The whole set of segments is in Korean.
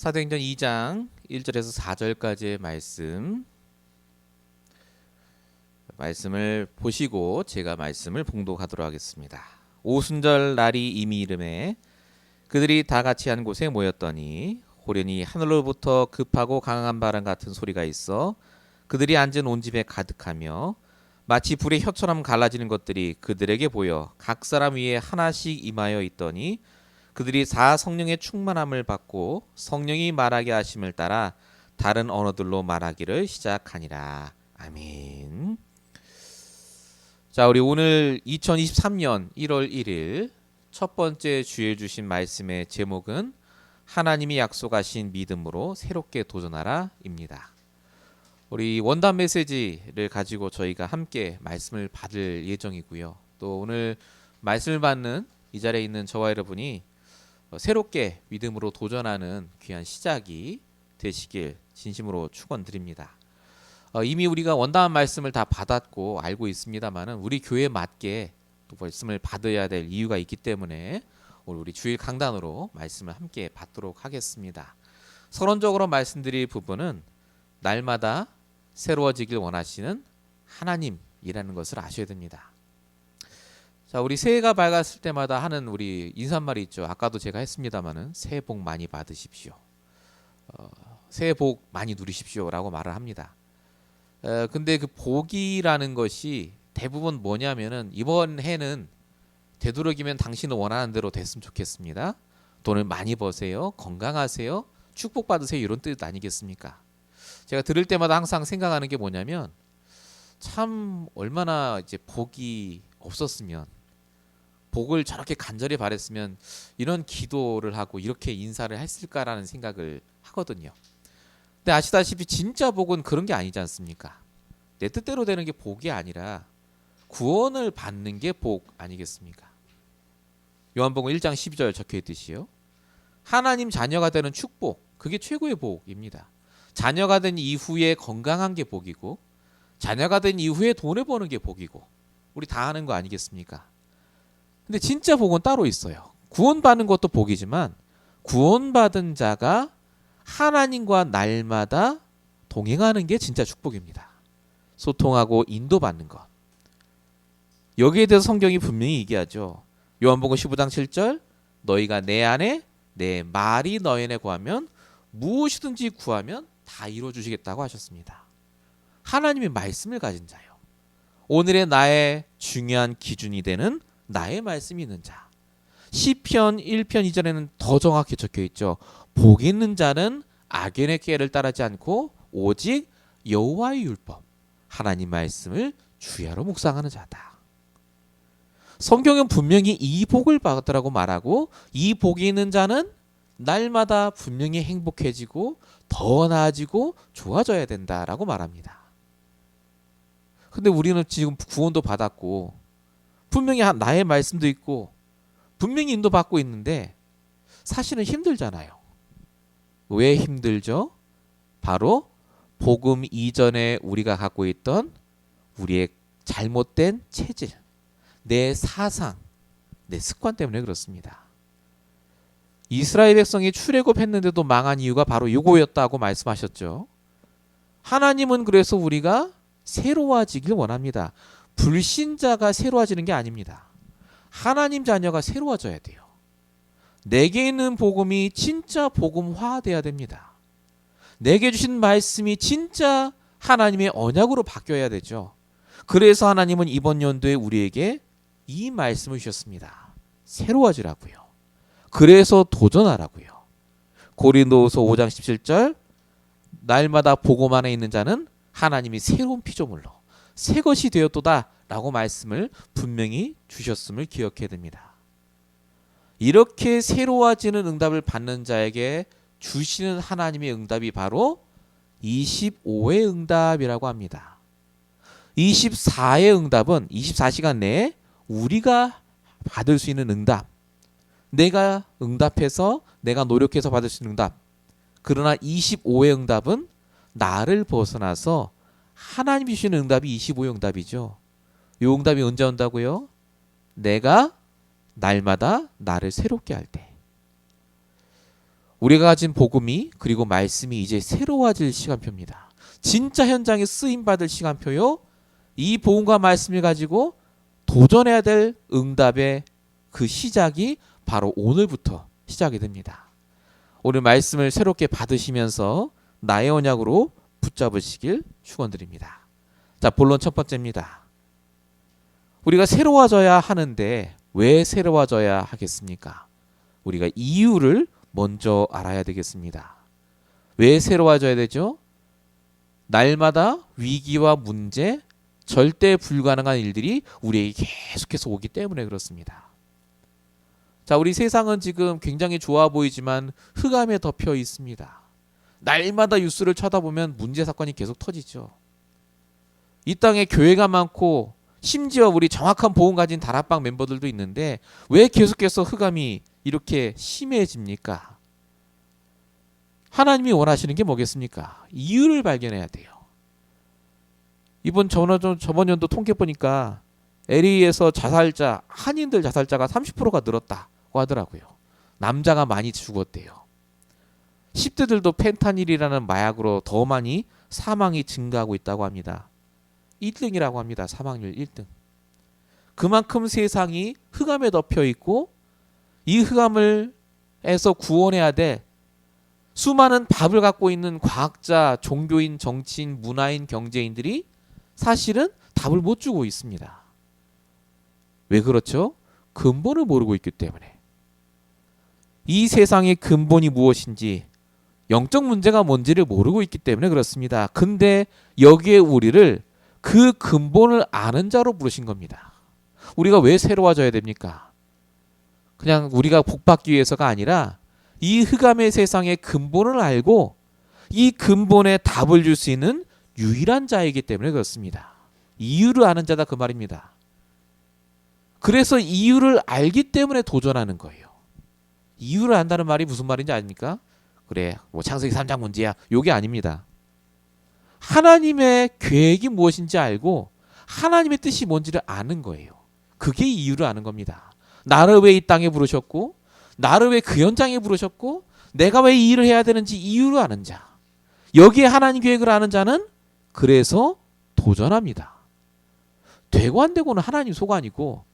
사도행전 2장 1절에서 4절까지의 말씀을 보시고 제가 말씀을 봉독하도록 하겠습니다. 오순절 날이 이미 이름에 그들이 다 같이 한 곳에 모였더니 호련히 하늘로부터 급하고 강한 바람 같은 소리가 있어 그들이 앉은 온 집에 가득하며 마치 불의 혀처럼 갈라지는 것들이 그들에게 보여 각 사람 위에 하나씩 임하여 있더니 그들이 다 성령의 충만함을 받고 성령이 말하게 하심을 따라 다른 언어들로 말하기를 시작하니라. 아멘. 자, 우리 오늘 2023년 1월 1일 첫 번째 주일 주신 말씀의 제목은 하나님이 약속하신 믿음으로 새롭게 도전하라입니다. 우리 원단 메시지를 가지고 저희가 함께 말씀을 받을 예정이고요. 또 오늘 말씀을 받는 이 자리에 있는 저와 여러분이 새롭게 믿음으로 도전하는 귀한 시작이 되시길 진심으로 축원드립니다. 이미 우리가 원담한 말씀을 다 받았고 알고 있습니다만은 우리 교회에 맞게 또 말씀을 받아야 될 이유가 있기 때문에 오늘 우리 주일 강단으로 말씀을 함께 받도록 하겠습니다. 서론적으로 말씀드릴 부분은 날마다 새로워지길 원하시는 하나님이라는 것을 아셔야 됩니다. 자, 우리 새해가 밝았을 때마다 하는 우리 인사말이 있죠. 아까도 제가 했습니다마는 새해 복 많이 받으십시오. 새해 복 많이 누리십시오라고 말을 합니다. 근데 그 복이라는 것이 대부분 뭐냐면은 이번 해는 되도록이면 당신은 원하는 대로 됐으면 좋겠습니다. 돈을 많이 버세요. 건강하세요. 축복받으세요. 이런 뜻 아니겠습니까? 제가 들을 때마다 항상 생각하는 게 뭐냐면 참 얼마나 이제 복이 없었으면 복을 저렇게 간절히 바랬으면 이런 기도를 하고 이렇게 인사를 했을까라는 생각을 하거든요. 근데 아시다시피 진짜 복은 그런 게 아니지 않습니까? 내 뜻대로 되는 게 복이 아니라 구원을 받는 게 복 아니겠습니까? 요한복음 1장 12절 적혀 있듯이요. 하나님 자녀가 되는 축복, 그게 최고의 복입니다. 자녀가 된 이후에 건강한 게 복이고 자녀가 된 이후에 돈을 버는 게 복이고 우리 다 아는 거 아니겠습니까? 근데 진짜 복은 따로 있어요. 구원받는 것도 복이지만 구원받은 자가 하나님과 날마다 동행하는 게 진짜 축복입니다. 소통하고 인도받는 것. 여기에 대해서 성경이 분명히 얘기하죠. 요한복음 15장 7절 너희가 내 안에 내 말이 너희 안에 구하면 무엇이든지 구하면 다 이루어주시겠다고 하셨습니다. 하나님의 말씀을 가진 자요. 오늘의 나의 중요한 기준이 되는 나의 말씀이 있는 자. 시편 1편 2절에는 더 정확히 적혀 있죠. 복 있는 자는 악인의 꾀를 따르지 않고 오직 여호와의 율법 하나님 말씀을 주야로 묵상하는 자다. 성경은 분명히 이 복을 받았다라고 말하고 이 복이 있는 자는 날마다 분명히 행복해지고 더 나아지고 좋아져야 된다라고 말합니다. 근데 우리는 지금 구원도 받았고 분명히 나의 말씀도 있고 분명히 인도받고 있는데 사실은 힘들잖아요. 왜 힘들죠? 바로 복음 이전에 우리가 갖고 있던 우리의 잘못된 체질, 내 사상, 내 습관 때문에 그렇습니다. 이스라엘 백성이 출애굽했는데도 망한 이유가 바로 이거였다고 말씀하셨죠. 하나님은 그래서 우리가 새로워지길 원합니다. 불신자가 새로워지는 게 아닙니다. 하나님 자녀가 새로워져야 돼요. 내게 있는 복음이 진짜 복음화돼야 됩니다. 내게 주신 말씀이 진짜 하나님의 언약으로 바뀌어야 되죠. 그래서 하나님은 이번 연도에 우리에게 이 말씀을 주셨습니다. 새로워지라고요. 그래서 도전하라고요. 고린도후서 5장 17절 날마다 복음 안에 있는 자는 하나님이 새로운 피조물로 새 것이 되었도다 라고 말씀을 분명히 주셨음을 기억해야 됩니다. 이렇게 새로워지는 응답을 받는 자에게 주시는 하나님의 응답이 바로 25의 응답이라고 합니다. 24의 응답은 24시간 내에 우리가 받을 수 있는 응답, 내가 응답해서 내가 노력해서 받을 수 있는 응답. 그러나 25의 응답은 나를 벗어나서 하나님이 주시는 응답이 25의 응답이죠. 이 응답이 언제 온다고요? 내가 날마다 나를 새롭게 할 때. 우리가 가진 복음이 그리고 말씀이 이제 새로워질 시간표입니다. 진짜 현장에 쓰임받을 시간표요. 이 복음과 말씀을 가지고 도전해야 될 응답의 그 시작이 바로 오늘부터 시작이 됩니다. 오늘 말씀을 새롭게 받으시면서 나의 언약으로 붙잡으시길 축원드립니다. 자, 본론 첫 번째입니다. 우리가 새로워져야 하는데 왜 새로워져야 하겠습니까? 우리가 이유를 먼저 알아야 되겠습니다. 왜 새로워져야 되죠? 날마다 위기와 문제, 절대 불가능한 일들이 우리에게 계속해서 오기 때문에 그렇습니다. 자, 우리 세상은 지금 굉장히 좋아 보이지만 흑암에 덮여 있습니다. 날마다 뉴스를 쳐다보면 문제 사건이 계속 터지죠. 이 땅에 교회가 많고 심지어 우리 정확한 보험 가진 다락방 멤버들도 있는데 왜 계속해서 흑암이 이렇게 심해집니까? 하나님이 원하시는 게 뭐겠습니까? 이유를 발견해야 돼요. 저번 연도 통계 보니까 LA에서 자살자, 한인들 자살자가 30%가 늘었다고 하더라고요. 남자가 많이 죽었대요. 10대들도 펜타닐이라는 마약으로 더 많이 사망이 증가하고 있다고 합니다. 1등이라고 합니다. 사망률 1등. 그만큼 세상이 흑암에 덮여 있고 이 흑암에서 구원해야 될 수많은 답을 갖고 있는 과학자, 종교인, 정치인, 문화인, 경제인들이 사실은 답을 못 주고 있습니다. 왜 그렇죠? 근본을 모르고 있기 때문에. 이 세상의 근본이 무엇인지, 영적 문제가 뭔지를 모르고 있기 때문에 그렇습니다. 근데 여기에 우리를 그 근본을 아는 자로 부르신 겁니다. 우리가 왜 새로워져야 됩니까? 그냥 우리가 복받기 위해서가 아니라 이 흑암의 세상의 근본을 알고 이 근본에 답을 줄 수 있는 유일한 자이기 때문에 그렇습니다. 이유를 아는 자다 그 말입니다. 그래서 이유를 알기 때문에 도전하는 거예요. 이유를 안다는 말이 무슨 말인지 아십니까? 그래, 뭐 창세기 3장 문제야. 요게 아닙니다. 하나님의 계획이 무엇인지 알고 하나님의 뜻이 뭔지를 아는 거예요. 그게 이유를 아는 겁니다. 나를 왜 이 땅에 부르셨고 나를 왜 그 현장에 부르셨고 내가 왜 이 일을 해야 되는지 이유를 아는 자. 여기에 하나님 계획을 아는 자는 그래서 도전합니다. 되고 안 되고는 하나님 소관이고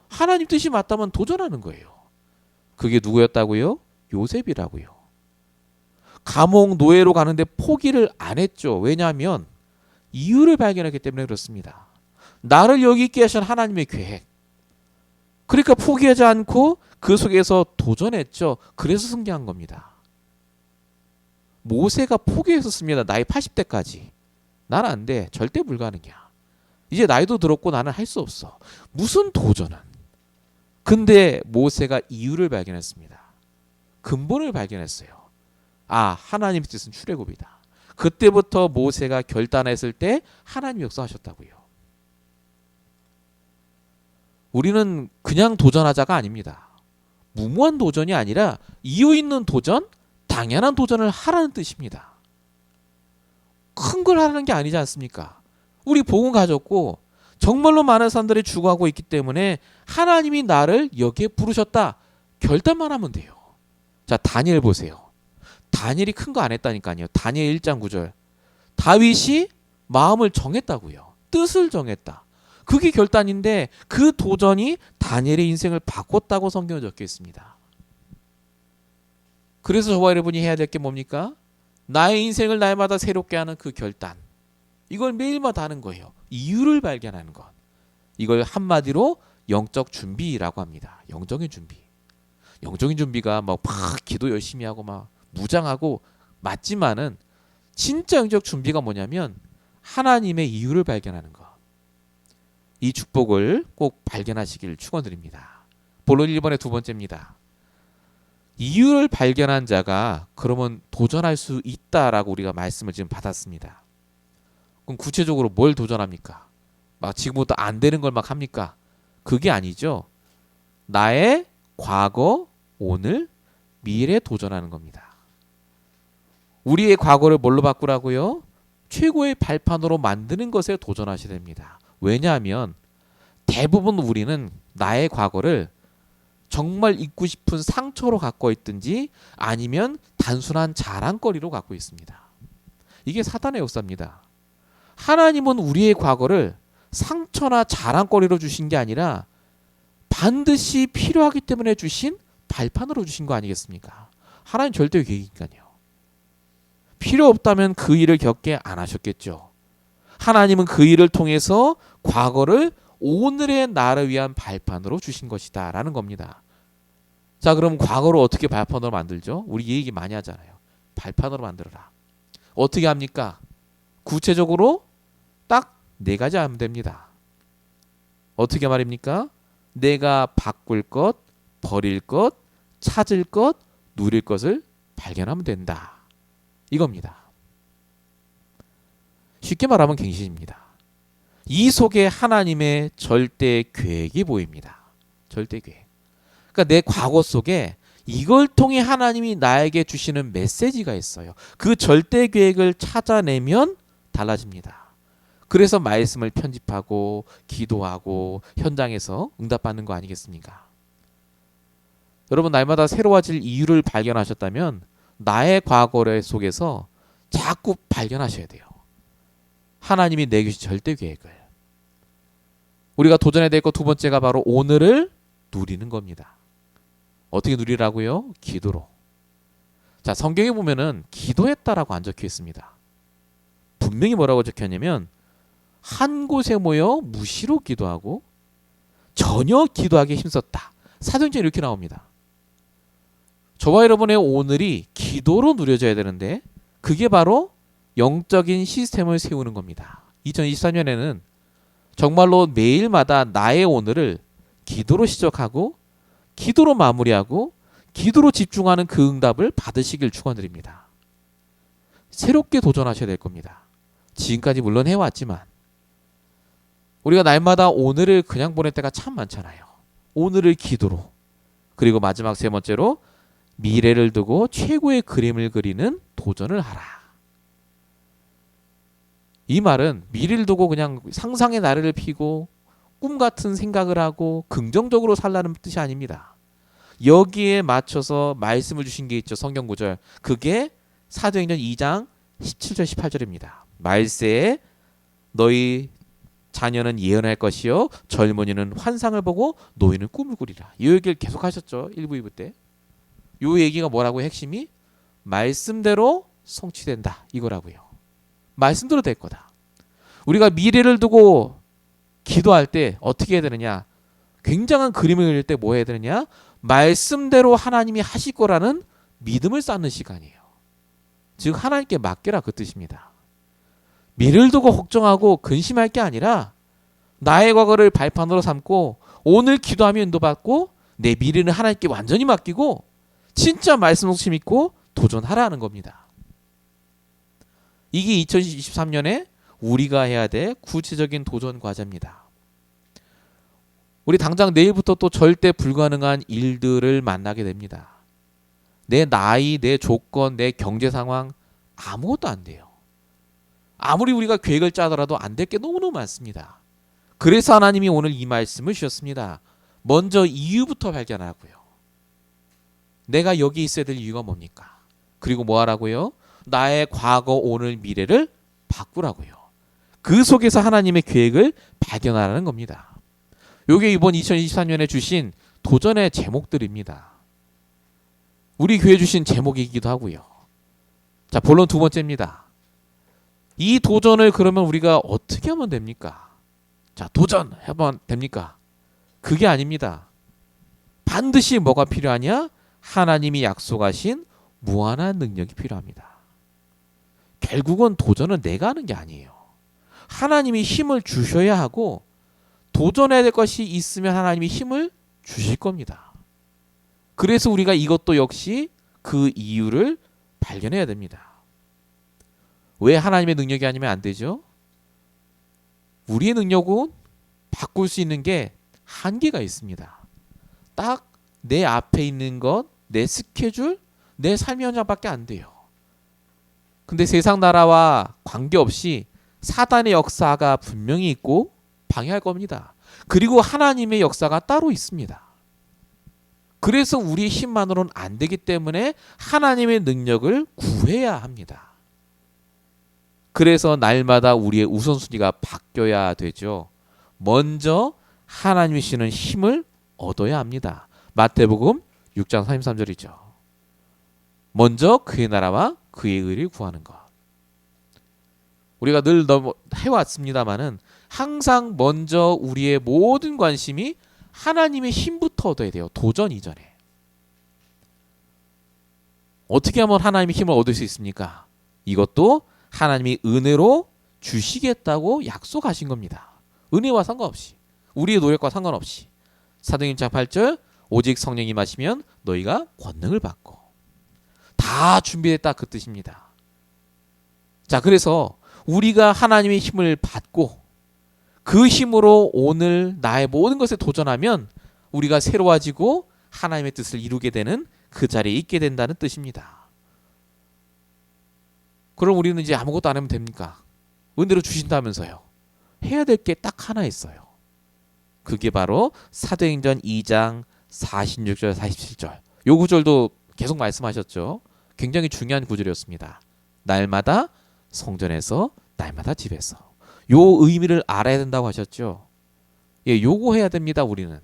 하나님 뜻이 맞다면 도전하는 거예요. 그게 누구였다고요? 요셉이라고요. 감옥 노예로 가는데 포기를 안 했죠. 왜냐하면 이유를 발견했기 때문에 그렇습니다. 나를 여기 있게 하신 하나님의 계획. 그러니까 포기하지 않고 그 속에서 도전했죠. 그래서 승리한 겁니다. 모세가 포기했었습니다. 나이 80대까지. 나는 안 돼. 절대 불가능이야. 이제 나이도 들었고 나는 할 수 없어. 무슨 도전은? 근데 모세가 이유를 발견했습니다. 근본을 발견했어요. 아, 하나님의 뜻은 출애굽이다. 그때부터 모세가 결단했을 때 하나님이 역사하셨다고요. 우리는 그냥 도전하자가 아닙니다. 무모한 도전이 아니라 이유 있는 도전, 당연한 도전을 하라는 뜻입니다. 큰 걸 하라는 게 아니지 않습니까? 우리 복음 가졌고 정말로 많은 사람들이 죽어가고 있기 때문에 하나님이 나를 여기에 부르셨다. 결단만 하면 돼요. 자, 다니엘 보세요. 다니엘이 큰 거 안 했다니까요. 다니엘 1장 9절. 다윗이 마음을 정했다고요. 뜻을 정했다. 그게 결단인데 그 도전이 다니엘의 인생을 바꿨다고 성경에 적혀 있습니다. 그래서 저와 여러분이 해야 될 게 뭡니까? 나의 인생을 날마다 새롭게 하는 그 결단. 이걸 매일마다 하는 거예요. 이유를 발견하는 것. 이걸 한마디로 영적 준비라고 합니다. 영적인 준비. 영적인 준비가 막 기도 열심히 하고 막 무장하고 맞지만은 진짜 영적 준비가 뭐냐면 하나님의 이유를 발견하는 것. 이 축복을 꼭 발견하시길 축원드립니다. 본론 1번의 두 번째입니다. 이유를 발견한 자가 그러면 도전할 수 있다라고 우리가 말씀을 지금 받았습니다. 그럼 구체적으로 뭘 도전합니까? 막 지금부터 안 되는 걸 막 합니까? 그게 아니죠. 나의 과거, 오늘, 미래에 도전하는 겁니다. 우리의 과거를 뭘로 바꾸라고요? 최고의 발판으로 만드는 것에 도전하셔야 됩니다. 왜냐하면 대부분 우리는 나의 과거를 정말 잊고 싶은 상처로 갖고 있든지 아니면 단순한 자랑거리로 갖고 있습니다. 이게 사단의 역사입니다. 하나님은 우리의 과거를 상처나 자랑거리로 주신 게 아니라 반드시 필요하기 때문에 주신 발판으로 주신 거 아니겠습니까? 하나님 절대 계획이니까요. 필요 없다면 그 일을 겪게 안 하셨겠죠. 하나님은 그 일을 통해서 과거를 오늘의 나를 위한 발판으로 주신 것이다 라는 겁니다. 자, 그럼 과거를 어떻게 발판으로 만들죠? 우리 이 얘기 많이 하잖아요. 발판으로 만들어라. 어떻게 합니까? 구체적으로 딱 네 가지 하면 됩니다. 어떻게 말입니까? 내가 바꿀 것, 버릴 것, 찾을 것, 누릴 것을 발견하면 된다. 이겁니다. 쉽게 말하면 갱신입니다. 이 속에 하나님의 절대 계획이 보입니다. 절대 계획. 그러니까 내 과거 속에 이걸 통해 하나님이 나에게 주시는 메시지가 있어요. 그 절대 계획을 찾아내면 달라집니다. 그래서 말씀을 편집하고 기도하고 현장에서 응답받는 거 아니겠습니까? 여러분, 날마다 새로워질 이유를 발견하셨다면 나의 과거를 속에서 자꾸 발견하셔야 돼요. 하나님이 내게 주신 절대 계획을. 우리가 도전해야 될 것 두 번째가 바로 오늘을 누리는 겁니다. 어떻게 누리라고요? 기도로. 자, 성경에 보면은 기도했다라고 안 적혀 있습니다. 분명히 뭐라고 적혔냐면 한 곳에 모여 무시로 기도하고 전혀 기도하기에 힘썼다. 사도행전에 이렇게 나옵니다. 저와 여러분의 오늘이 기도로 누려져야 되는데 그게 바로 영적인 시스템을 세우는 겁니다. 2023년에는 정말로 매일마다 나의 오늘을 기도로 시작하고 기도로 마무리하고 기도로 집중하는 그 응답을 받으시길 축원드립니다. 새롭게 도전하셔야 될 겁니다. 지금까지 물론 해왔지만 우리가 날마다 오늘을 그냥 보낼 때가 참 많잖아요. 오늘을 기도로. 그리고 마지막 세 번째로 미래를 두고 최고의 그림을 그리는 도전을 하라. 이 말은 미래를 두고 그냥 상상의 나래를 피고 꿈 같은 생각을 하고 긍정적으로 살라는 뜻이 아닙니다. 여기에 맞춰서 말씀을 주신 게 있죠. 성경 구절. 그게 사도행전 2장 17절 18절입니다. 말세에 너희 자녀는 예언할 것이요 젊은이는 환상을 보고 노인은 꿈을 꾸리라. 이 얘기를 계속 하셨죠. 1부 2부 때. 이 얘기가 뭐라고요? 핵심이 말씀대로 성취된다 이거라고요. 말씀대로 될 거다. 우리가 미래를 두고 기도할 때 어떻게 해야 되느냐? 굉장한 그림을 그릴 때 뭐 해야 되느냐? 말씀대로 하나님이 하실 거라는 믿음을 쌓는 시간이에요. 즉 하나님께 맡겨라 그 뜻입니다. 미래를 두고 걱정하고 근심할 게 아니라 나의 과거를 발판으로 삼고 오늘 기도하며 인도받고 내 미래는 하나님께 완전히 맡기고 진짜 말씀 속심 있고 도전하라는 겁니다. 이게 2023년에 우리가 해야 될 구체적인 도전 과제입니다. 우리 당장 내일부터 또 절대 불가능한 일들을 만나게 됩니다. 내 나이, 내 조건, 내 경제 상황 아무것도 안 돼요. 아무리 우리가 계획을 짜더라도 안 될 게 너무너무 많습니다. 그래서 하나님이 오늘 이 말씀을 주셨습니다. 먼저 이유부터 발견하고요. 내가 여기 있어야 될 이유가 뭡니까? 그리고 뭐 하라고요? 나의 과거, 오늘, 미래를 바꾸라고요. 그 속에서 하나님의 계획을 발견하라는 겁니다. 이게 이번 2023년에 주신 도전의 제목들입니다. 우리 교회 주신 제목이기도 하고요. 자, 본론 두 번째입니다. 이 도전을 그러면 우리가 어떻게 하면 됩니까? 자, 도전하면 됩니까? 그게 아닙니다. 반드시 뭐가 필요하냐? 하나님이 약속하신 무한한 능력이 필요합니다. 결국은 도전은 내가 하는 게 아니에요. 하나님이 힘을 주셔야 하고 도전해야 될 것이 있으면 하나님이 힘을 주실 겁니다. 그래서 우리가 이것도 역시 그 이유를 발견해야 됩니다. 왜 하나님의 능력이 아니면 안 되죠? 우리의 능력은 바꿀 수 있는 게 한계가 있습니다. 딱 내 앞에 있는 것, 내 스케줄, 내 삶의 현장밖에 안 돼요. 근데 세상 나라와 관계없이 사단의 역사가 분명히 있고 방해할 겁니다. 그리고 하나님의 역사가 따로 있습니다. 그래서 우리의 힘만으로는 안 되기 때문에 하나님의 능력을 구해야 합니다. 그래서 날마다 우리의 우선순위가 바뀌어야 되죠. 먼저 하나님이 주시는 힘을 얻어야 합니다. 마태복음 6장 33절이죠. 먼저 그의 나라와 그의 의를 구하는 것. 우리가 늘 해왔습니다마는 항상 먼저 우리의 모든 관심이 하나님의 힘부터 얻어야 돼요. 도전 이전에. 어떻게 하면 하나님의 힘을 얻을 수 있습니까? 이것도 하나님이 은혜로 주시겠다고 약속하신 겁니다. 은혜와 상관없이, 우리의 노력과 상관없이. 사도행전 8절 오직 성령이 임하시면 너희가 권능을 받고. 다 준비됐다 그 뜻입니다. 자, 그래서 우리가 하나님의 힘을 받고 그 힘으로 오늘 나의 모든 것에 도전하면 우리가 새로워지고 하나님의 뜻을 이루게 되는 그 자리에 있게 된다는 뜻입니다. 그럼 우리는 이제 아무것도 안 하면 됩니까? 은혜로 주신다면서요. 해야 될 게 딱 하나 있어요. 그게 바로 사도행전 2장 46절 47절. 요 구절도 계속 말씀하셨죠. 굉장히 중요한 구절이었습니다. 날마다 성전에서 날마다 집에서. 요 의미를 알아야 된다고 하셨죠. 예, 요거 해야 됩니다. 우리는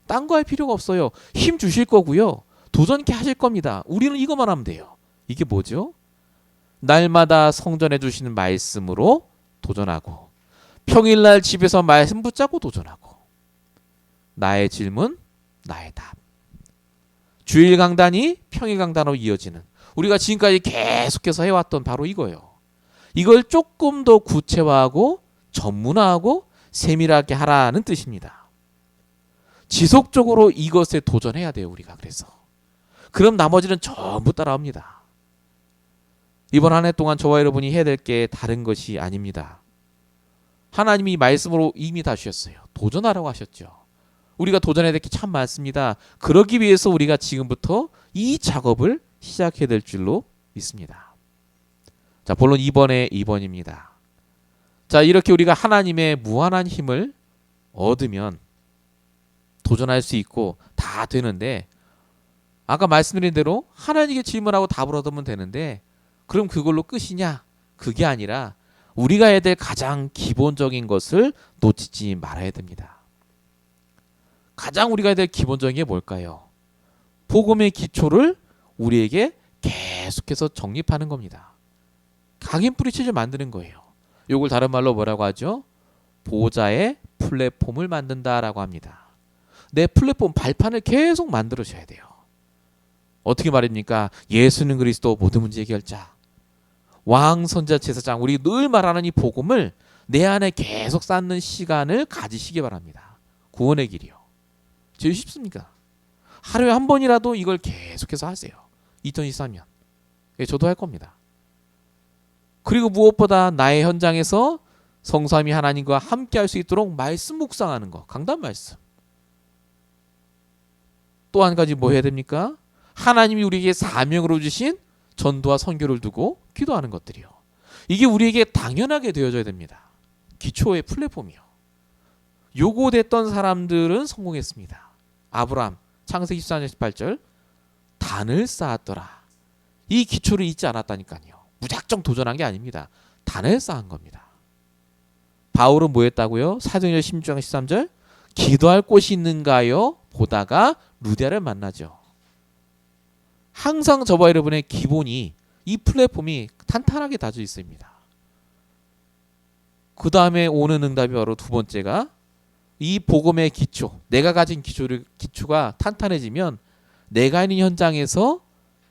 딴 거 할 필요가 없어요. 힘 주실 거고요. 도전케 하실 겁니다. 우리는 이것만 하면 돼요. 이게 뭐죠? 날마다 성전에 주시는 말씀으로 도전하고 평일날 집에서 말씀 붙잡고 도전하고 나의 질문, 나의 답. 주일 강단이 평일 강단으로 이어지는 우리가 지금까지 계속해서 해왔던 바로 이거예요. 이걸 조금 더 구체화하고 전문화하고 세밀하게 하라는 뜻입니다. 지속적으로 이것에 도전해야 돼요. 우리가 그래서. 그럼 나머지는 전부 따라옵니다. 이번 한 해 동안 저와 여러분이 해야 될 게 다른 것이 아닙니다. 하나님이 말씀으로 이미 다 주셨어요. 도전하라고 하셨죠. 우리가 도전해야 될 게 참 많습니다. 그러기 위해서 우리가 지금부터 이 작업을 시작해야 될 줄로 믿습니다. 자, 본론 2번의 2번입니다. 자, 이렇게 우리가 하나님의 무한한 힘을 얻으면 도전할 수 있고 다 되는데 아까 말씀드린 대로 하나님께 질문하고 답을 얻으면 되는데 그럼 그걸로 끝이냐? 그게 아니라 우리가 해야 될 가장 기본적인 것을 놓치지 말아야 됩니다. 가장 우리가 해야 될 기본적인 게 뭘까요? 복음의 기초를 우리에게 계속해서 정립하는 겁니다. 각인 뿌리치를 만드는 거예요. 이걸 다른 말로 뭐라고 하죠? 보좌의 플랫폼을 만든다라고 합니다. 내 플랫폼 발판을 계속 만들어줘야 돼요. 어떻게 말입니까? 예수는 그리스도 모든 문제 해결자. 왕, 선지자, 제사장. 우리 늘 말하는 이 복음을 내 안에 계속 쌓는 시간을 가지시기 바랍니다. 구원의 길이요. 제일 쉽습니까? 하루에 한 번이라도 이걸 계속해서 하세요. 2023년. 예, 저도 할 겁니다. 그리고 무엇보다 나의 현장에서 성삼위 하나님과 함께 할 수 있도록 말씀 묵상하는 거. 강단 말씀. 또 한 가지 뭐 해야 됩니까? 하나님이 우리에게 사명으로 주신 전도와 선교를 두고 기도하는 것들이요. 이게 우리에게 당연하게 되어져야 됩니다. 기초의 플랫폼이요. 요거 됐던 사람들은 성공했습니다. 아브라함 창세기 14장 18절 단을 쌓았더라. 이 기초를 잊지 않았다니까요. 무작정 도전한 게 아닙니다. 단을 쌓은 겁니다. 바울은 뭐 했다고요? 사도행전 16장 13절 기도할 곳이 있는가요? 보다가 루디아를 만나죠. 항상 저와 여러분의 기본이 이 플랫폼이 탄탄하게 다져 있습니다. 그 다음에 오는 응답이 바로 두 번째가 이 복음의 기초, 내가 가진 기초가 탄탄해지면 내가 있는 현장에서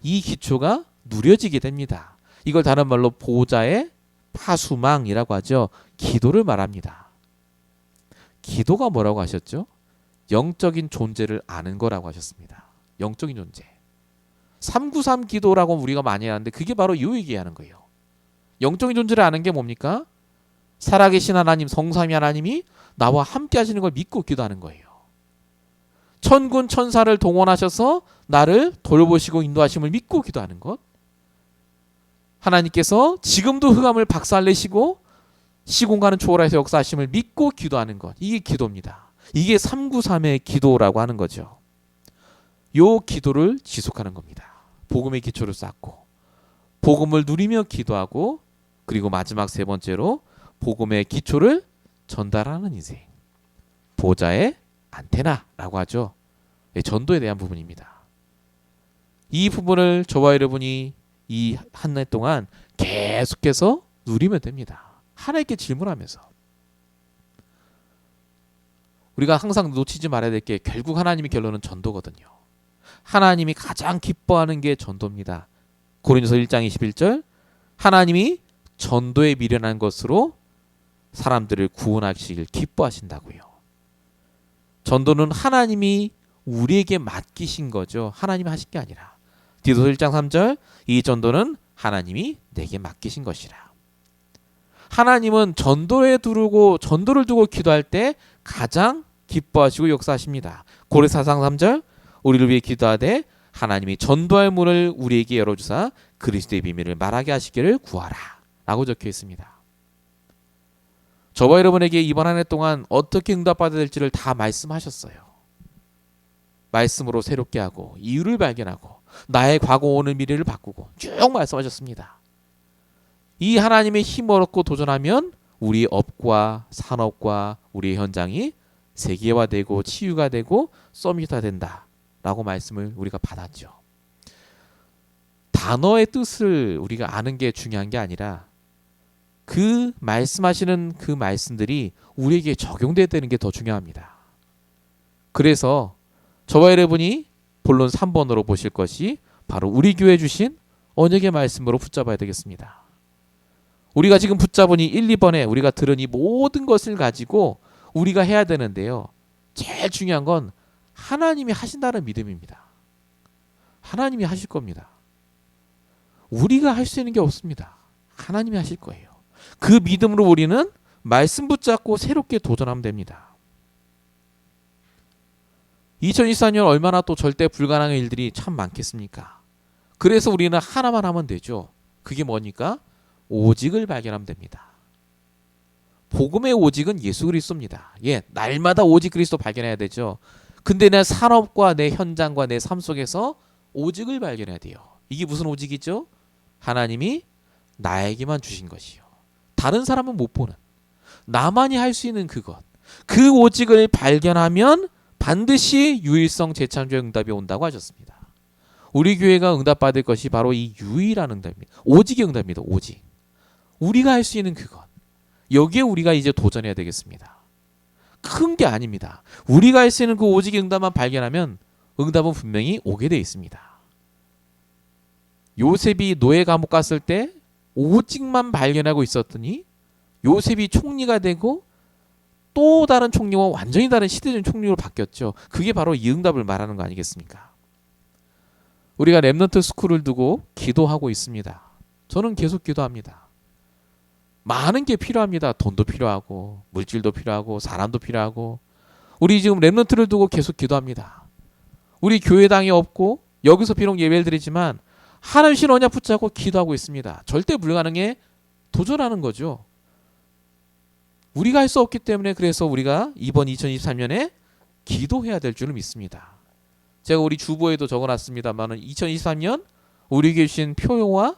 이 기초가 누려지게 됩니다. 이걸 다른 말로 보좌의 파수망이라고 하죠. 기도를 말합니다. 기도가 뭐라고 하셨죠? 영적인 존재를 아는 거라고 하셨습니다. 영적인 존재. 393 기도라고 우리가 많이 하는데 그게 바로 이 얘기하는 거예요. 영적인 존재를 아는 게 뭡니까? 살아계신 하나님, 성삼위 하나님이 나와 함께 하시는 걸 믿고 기도하는 거예요. 천군 천사를 동원하셔서 나를 돌보시고 인도하심을 믿고 기도하는 것. 하나님께서 지금도 흑암을 박살내시고 시공간을 초월해서 역사하심을 믿고 기도하는 것. 이게 기도입니다. 이게 393의 기도라고 하는 거죠. 요 기도를 지속하는 겁니다. 복음의 기초를 쌓고 복음을 누리며 기도하고 그리고 마지막 세 번째로 복음의 기초를 전달하는 인생. 보좌의 안테나라고 하죠. 전도에 대한 부분입니다. 이 부분을 저와 여러분이 이 한 해 동안 계속해서 누리면 됩니다. 하나님께 질문하면서. 우리가 항상 놓치지 말아야 될 게 결국 하나님의 결론은 전도거든요. 하나님이 가장 기뻐하는 게 전도입니다. 고린도서 1장 21절 하나님이 전도에 미련한 것으로 사람들을 구원하시길 기뻐하신다고요. 전도는 하나님이 우리에게 맡기신 거죠. 하나님이 하신 게 아니라. 디도서 1장 3절 이 전도는 하나님이 내게 맡기신 것이라. 하나님은 전도를 두고 기도할 때 가장 기뻐하시고 역사하십니다. 고린도서 4장 3절 우리를 위해 기도하되 하나님이 전도할 문을 우리에게 열어주사 그리스도의 비밀을 말하게 하시기를 구하라 라고 적혀 있습니다. 저와 여러분에게 이번 한 해 동안 어떻게 응답받아야 될지를 다 말씀하셨어요. 말씀으로 새롭게 하고 이유를 발견하고 나의 과거 오늘 미래를 바꾸고 쭉 말씀하셨습니다. 이 하나님의 힘을 얻고 도전하면 우리 업과 산업과 우리의 현장이 세계화되고 치유가 되고 서밋화 된다라고 말씀을 우리가 받았죠. 단어의 뜻을 우리가 아는 게 중요한 게 아니라 그 말씀하시는 그 말씀들이 우리에게 적용돼야 되는 게 더 중요합니다. 그래서 저와 여러분이 본론 3번으로 보실 것이 바로 우리 교회 주신 언약의 말씀으로 붙잡아야 되겠습니다. 우리가 지금 붙잡은 이 1, 2번에 우리가 들은 이 모든 것을 가지고 우리가 해야 되는데요. 제일 중요한 건 하나님이 하신다는 믿음입니다. 하나님이 하실 겁니다. 우리가 할 수 있는 게 없습니다. 하나님이 하실 거예요. 그 믿음으로 우리는 말씀 붙잡고 새롭게 도전하면 됩니다. 2024년 얼마나 또 절대 불가능한 일들이 참 많겠습니까? 그래서 우리는 하나만 하면 되죠. 그게 뭐니까? 오직을 발견하면 됩니다. 복음의 오직은 예수 그리스도입니다. 날마다 오직 그리스도 발견해야 되죠. 근데 내 산업과 내 현장과 내 삶 속에서 오직을 발견해야 돼요. 이게 무슨 오직이죠? 하나님이 나에게만 주신 것이요. 다른 사람은 못 보는 나만이 할 수 있는 그것. 그 오직을 발견하면 반드시 유일성 재창조의 응답이 온다고 하셨습니다. 우리 교회가 응답받을 것이 바로 이 유일한 응답입니다. 오직의 응답입니다. 오직. 우리가 할 수 있는 그것. 여기에 우리가 이제 도전해야 되겠습니다. 큰 게 아닙니다. 우리가 할 수 있는 그 오직의 응답만 발견하면 응답은 분명히 오게 되어 있습니다. 요셉이 노예 감옥 갔을 때 오직만 발견하고 있었더니 요셉이 총리가 되고 또 다른 총리와 완전히 다른 시대적인 총리로 바뀌었죠. 그게 바로 이 응답을 말하는 거 아니겠습니까? 우리가 렘넌트 스쿨을 두고 기도하고 있습니다. 저는 계속 기도합니다. 많은 게 필요합니다. 돈도 필요하고 물질도 필요하고 사람도 필요하고 우리 지금 렘넌트를 두고 계속 기도합니다. 우리 교회당이 없고 여기서 비록 예배를 드리지만 하나님 신 언약 붙잡고 기도하고 있습니다. 절대 불가능에 도전하는 거죠. 우리가 할 수 없기 때문에 그래서 우리가 이번 2023년에 기도해야 될 줄을 믿습니다. 제가 우리 주보에도 적어놨습니다만 2023년 우리에게 주신 표와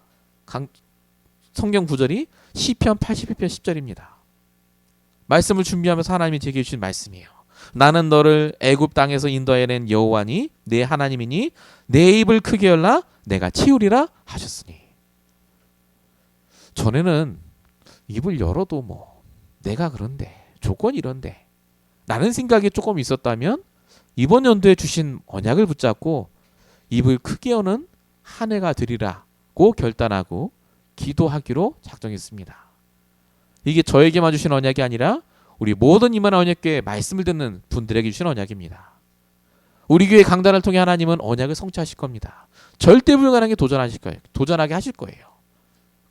성경 구절이 시편 81편 10절입니다. 말씀을 준비하면서 하나님이 제게 주신 말씀이에요. 나는 너를 애굽 땅에서 인도해낸 여호와니 내 하나님이니 내 입을 크게 열라 내가 치우리라 하셨으니. 전에는 입을 열어도 내가 그런데 조건이 이런데 라는 생각이 조금 있었다면 이번 연도에 주신 언약을 붙잡고 입을 크게 여는 한 해가 되리라고 결단하고 기도하기로 작정했습니다. 이게 저에게만 주신 언약이 아니라 우리 모든 이만한 언약궤 말씀을 듣는 분들에게 주신 언약입니다. 우리 교회 강단을 통해 하나님은 언약을 성취하실 겁니다. 절대 불가능하게 도전하게 하실 거예요.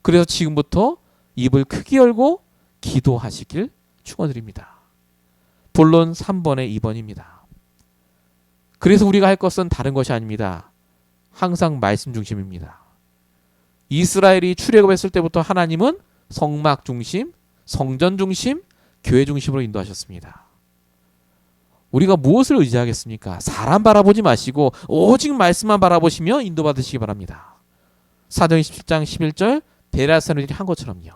그래서 지금부터 입을 크게 열고 기도하시길 축원드립니다. 본론 3번의 2번입니다. 그래서 우리가 할 것은 다른 것이 아닙니다. 항상 말씀 중심입니다. 이스라엘이 출애굽했을 때부터 하나님은 성막 중심, 성전 중심, 교회 중심으로 인도하셨습니다. 우리가 무엇을 의지하겠습니까? 사람 바라보지 마시고 오직 말씀만 바라보시며 인도받으시기 바랍니다. 사도행 17장 11절 베레아사람들이 한 것처럼요.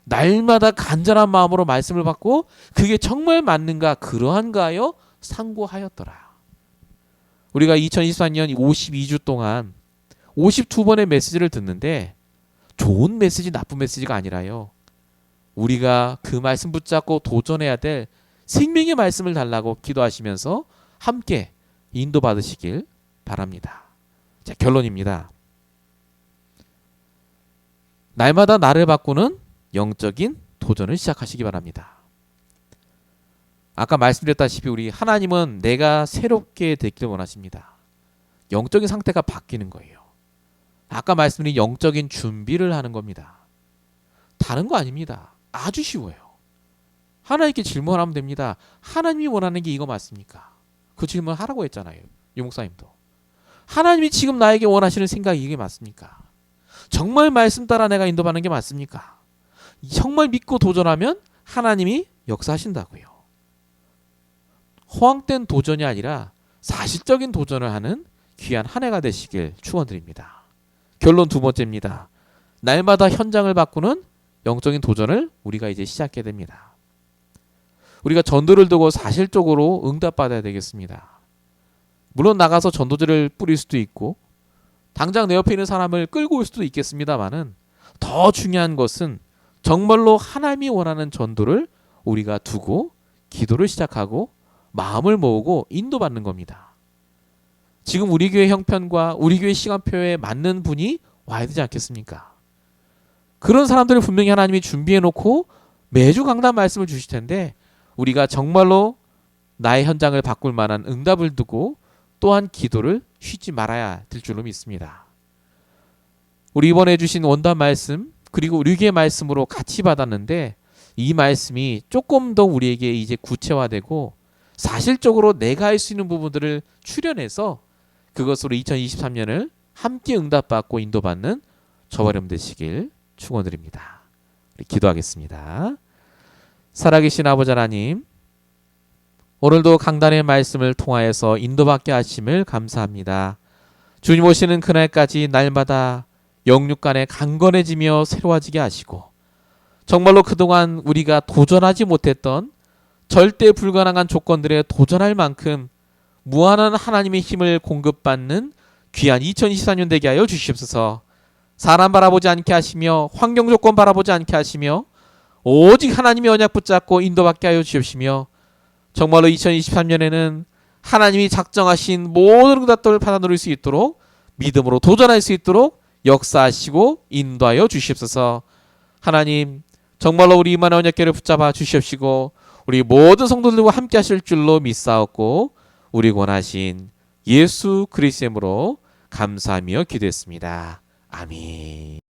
날마다 간절한 마음으로 말씀을 받고 그게 정말 맞는가 그러한가 하여 상고하였더라. 우리가 2024년 52주 동안 52번의 메시지를 듣는데 좋은 메시지 나쁜 메시지가 아니라요. 우리가 그 말씀 붙잡고 도전해야 될 생명의 말씀을 달라고 기도하시면서 함께 인도받으시길 바랍니다. 자, 결론입니다. 날마다 나를 바꾸는 영적인 도전을 시작하시기 바랍니다. 아까 말씀드렸다시피 우리 하나님은 내가 새롭게 되기를 원하십니다. 영적인 상태가 바뀌는 거예요. 아까 말씀드린 영적인 준비를 하는 겁니다. 다른 거 아닙니다. 아주 쉬워요. 하나님께 질문하면 됩니다. 하나님이 원하는 게 이거 맞습니까? 그 질문 하라고 했잖아요. 유목사님도. 하나님이 지금 나에게 원하시는 생각이 이게 맞습니까? 정말 말씀 따라 내가 인도받는 게 맞습니까? 정말 믿고 도전하면 하나님이 역사하신다고요. 허황된 도전이 아니라 사실적인 도전을 하는 귀한 한 해가 되시길 축원드립니다. 결론 두 번째입니다. 날마다 현장을 바꾸는 영적인 도전을 우리가 이제 시작해야 됩니다. 우리가 전도를 두고 사실적으로 응답받아야 되겠습니다. 물론 나가서 전도제를 뿌릴 수도 있고 당장 내 옆에 있는 사람을 끌고 올 수도 있겠습니다만은 더 중요한 것은 정말로 하나님이 원하는 전도를 우리가 두고 기도를 시작하고 마음을 모으고 인도받는 겁니다. 지금 우리 교회 형편과 우리 교회 시간표에 맞는 분이 와야 되지 않겠습니까? 그런 사람들을 분명히 하나님이 준비해 놓고 매주 강단 말씀을 주실 텐데 우리가 정말로 나의 현장을 바꿀 만한 응답을 두고 또한 기도를 쉬지 말아야 될 줄로 믿습니다. 우리 이번에 주신 원단 말씀 그리고 우리 교회 말씀으로 같이 받았는데 이 말씀이 조금 더 우리에게 이제 구체화되고 사실적으로 내가 할 수 있는 부분들을 추려내서 그것으로 2023년을 함께 응답받고 인도받는 저와 여러분 되시길 축원드립니다. 우리 기도하겠습니다. 살아계신 아버지 하나님, 오늘도 강단의 말씀을 통하여서 인도받게 하심을 감사합니다. 주님 오시는 그날까지 날마다 영육간에 강건해지며 새로워지게 하시고 정말로 그동안 우리가 도전하지 못했던 절대 불가능한 조건들에 도전할 만큼 무한한 하나님의 힘을 공급받는 귀한 2024년 되게 하여 주시옵소서. 사람 바라보지 않게 하시며 환경 조건 바라보지 않게 하시며 오직 하나님의 언약 붙잡고 인도받게 하여 주시옵시며 정말로 2023년에는 하나님이 작정하신 모든 응답들을 받아 누릴 수 있도록 믿음으로 도전할 수 있도록 역사하시고 인도하여 주시옵소서. 하나님 정말로 우리 이만한 언약궤를 붙잡아 주시옵시고 우리 모든 성도들과 함께 하실 줄로 믿사옵고 우리 원하신 예수 그리스도의 이름으로 감사하며 기도했습니다. 아멘.